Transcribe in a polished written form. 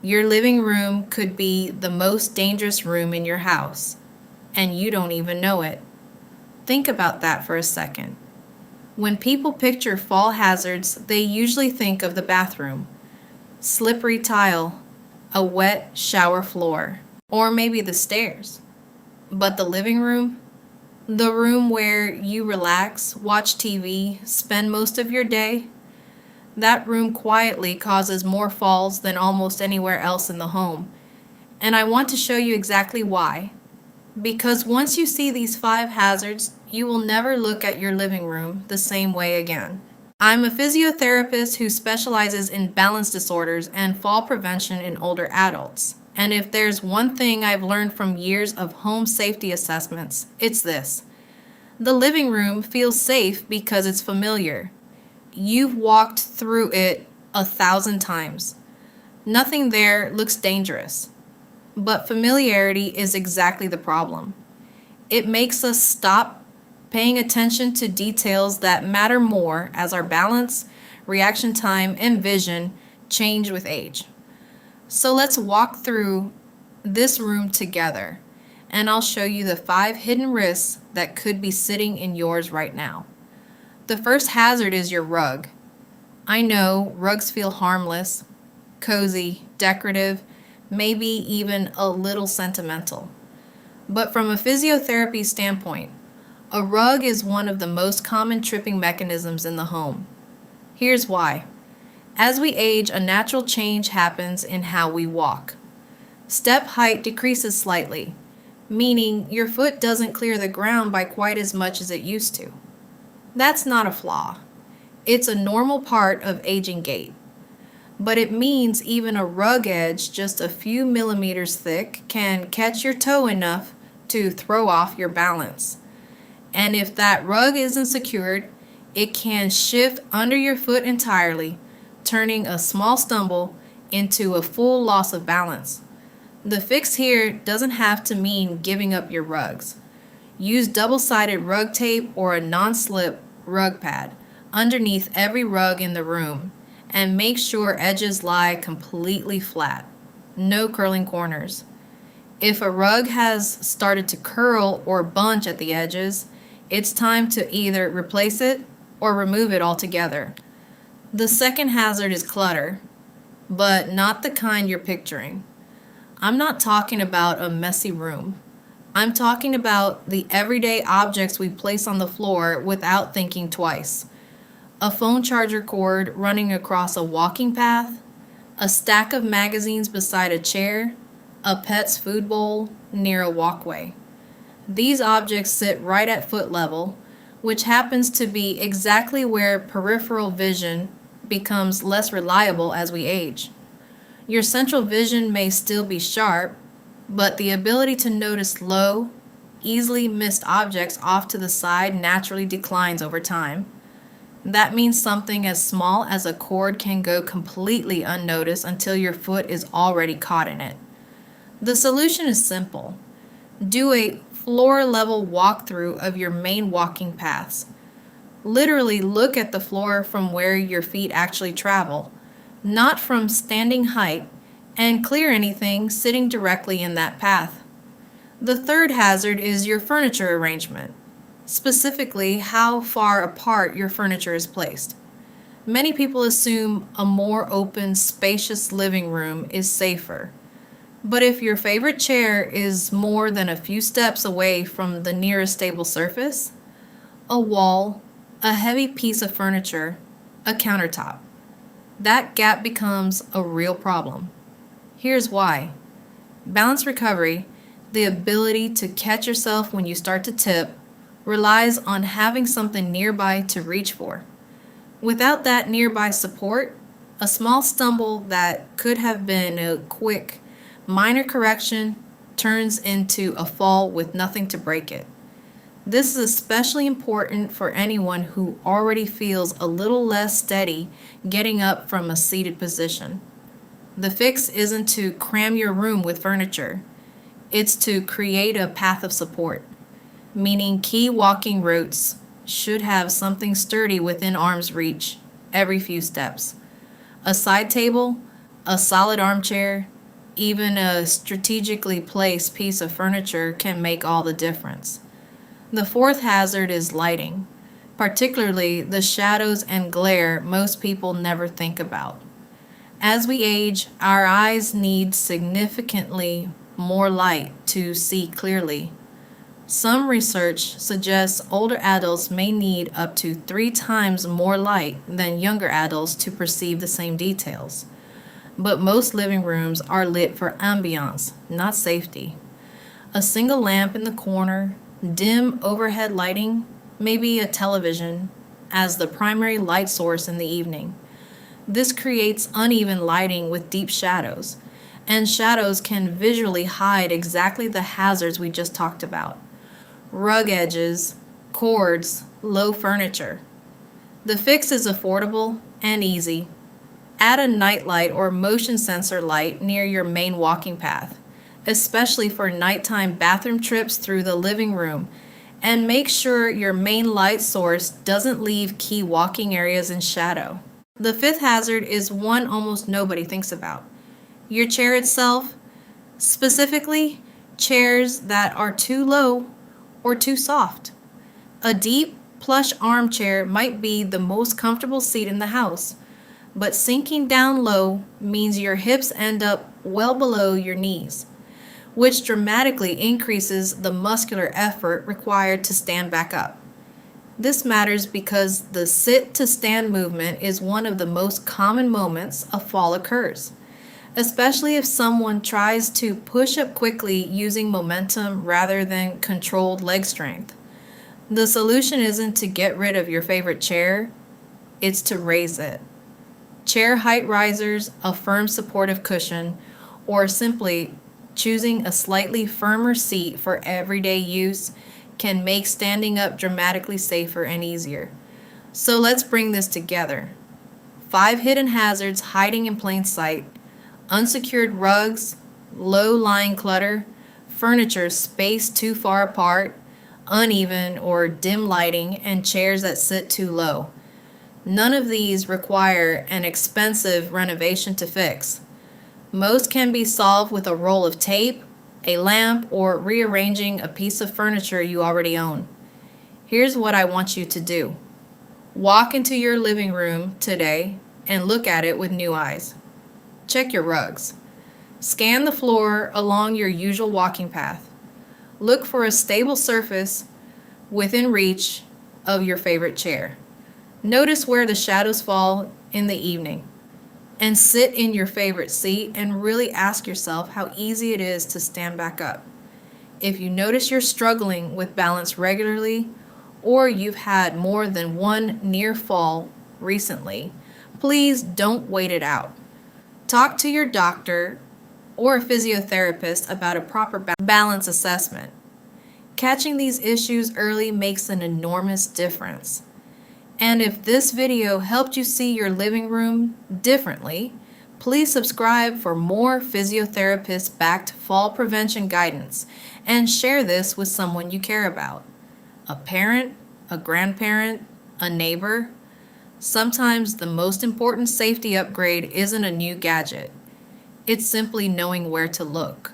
Your living room could be the most dangerous room in your house, and you don't even know it. Think about that for a second. When people picture fall hazards, they usually think of the bathroom, slippery tile, a wet shower floor, or maybe the stairs. But the living room? The room where you relax, watch TV, spend most of your day? That room quietly causes more falls than almost anywhere else in the home. And I want to show you exactly why. Because once you see these 5 hazards, you will never look at your living room the same way again. I'm a physiotherapist who specializes in balance disorders and fall prevention in older adults. And if there's one thing I've learned from years of home safety assessments, it's this. The living room feels safe because it's familiar. You've walked through it 1,000 times. Nothing there looks dangerous. But familiarity is exactly the problem. It makes us stop paying attention to details that matter more as our balance, reaction time, and vision change with age. So let's walk through this room together, and I'll show you the 5 hidden risks that could be sitting in yours right now. The first hazard is your rug. I know rugs feel harmless, cozy, decorative, maybe even a little sentimental. But from a physiotherapy standpoint, a rug is one of the most common tripping mechanisms in the home. Here's why. As we age, a natural change happens in how we walk. Step height decreases slightly, meaning your foot doesn't clear the ground by quite as much as it used to. That's not a flaw. It's a normal part of aging gait. But it means even a rug edge just a few millimeters thick can catch your toe enough to throw off your balance. And if that rug isn't secured, it can shift under your foot entirely, turning a small stumble into a full loss of balance. The fix here doesn't have to mean giving up your rugs. Use double-sided rug tape or a non-slip rug pad underneath every rug in the room, and make sure edges lie completely flat. No curling corners. If a rug has started to curl or bunch at the edges, it's time to either replace it or remove it altogether. The second hazard is clutter, but not the kind you're picturing. I'm not talking about a messy room. I'm talking about the everyday objects we place on the floor without thinking twice. A phone charger cord running across a walking path, a stack of magazines beside a chair, a pet's food bowl near a walkway. These objects sit right at foot level, which happens to be exactly where peripheral vision becomes less reliable as we age. Your central vision may still be sharp, but the ability to notice low, easily missed objects off to the side naturally declines over time. That means something as small as a cord can go completely unnoticed until your foot is already caught in it. The solution is simple. Do a floor-level walkthrough of your main walking paths. Literally look at the floor from where your feet actually travel, not from standing height, and clear anything sitting directly in that path. The third hazard is your furniture arrangement. Specifically, how far apart your furniture is placed. Many people assume a more open, spacious living room is safer. But if your favorite chair is more than a few steps away from the nearest stable surface, a wall, a heavy piece of furniture, a countertop, that gap becomes a real problem. Here's why. Balance recovery, the ability to catch yourself when you start to tip, relies on having something nearby to reach for. Without that nearby support, a small stumble that could have been a quick, minor correction turns into a fall with nothing to break it. This is especially important for anyone who already feels a little less steady getting up from a seated position. The fix isn't to cram your room with furniture. It's to create a path of support, meaning key walking routes should have something sturdy within arm's reach every few steps. A side table, A solid armchair, even a strategically placed piece of furniture can make all the difference. The fourth hazard is lighting, particularly the shadows and glare most people never think about. As we age, our eyes need significantly more light to see clearly. Some research suggests older adults may need up to 3 times more light than younger adults to perceive the same details. But most living rooms are lit for ambiance, not safety. A single lamp in the corner, dim overhead lighting, maybe a television, as the primary light source in the evening. This creates uneven lighting with deep shadows, and shadows can visually hide exactly the hazards we just talked about. Rug edges, cords, low furniture. The fix is affordable and easy. Add a nightlight or motion sensor light near your main walking path, especially for nighttime bathroom trips through the living room, and make sure your main light source doesn't leave key walking areas in shadow. The fifth hazard is one almost nobody thinks about. Your chair itself, specifically chairs that are too low or too soft. A deep, plush armchair might be the most comfortable seat in the house, but sinking down low means your hips end up well below your knees, which dramatically increases the muscular effort required to stand back up. This matters because the sit to stand movement is one of the most common moments a fall occurs, especially if someone tries to push up quickly using momentum rather than controlled leg strength. The solution isn't to get rid of your favorite chair, it's to raise it. Chair height risers, a firm supportive cushion, or simply choosing a slightly firmer seat for everyday use can make standing up dramatically safer and easier. So let's bring this together. 5 hidden hazards hiding in plain sight: unsecured rugs, low-lying clutter, furniture spaced too far apart, uneven or dim lighting, and chairs that sit too low. None of these require an expensive renovation to fix. Most can be solved with a roll of tape, a lamp, or rearranging a piece of furniture you already own. Here's what I want you to do. Walk into your living room today and look at it with new eyes. Check your rugs. Scan the floor along your usual walking path. Look for a stable surface within reach of your favorite chair. Notice where the shadows fall in the evening. And sit in your favorite seat and really ask yourself how easy it is to stand back up. If you notice you're struggling with balance regularly, or you've had more than one near fall recently, please don't wait it out. Talk to your doctor or a physiotherapist about a proper balance assessment. Catching these issues early makes an enormous difference. And if this video helped you see your living room differently, please subscribe for more physiotherapist-backed fall prevention guidance and share this with someone you care about. A parent, a grandparent, a neighbor. Sometimes the most important safety upgrade isn't a new gadget. It's simply knowing where to look.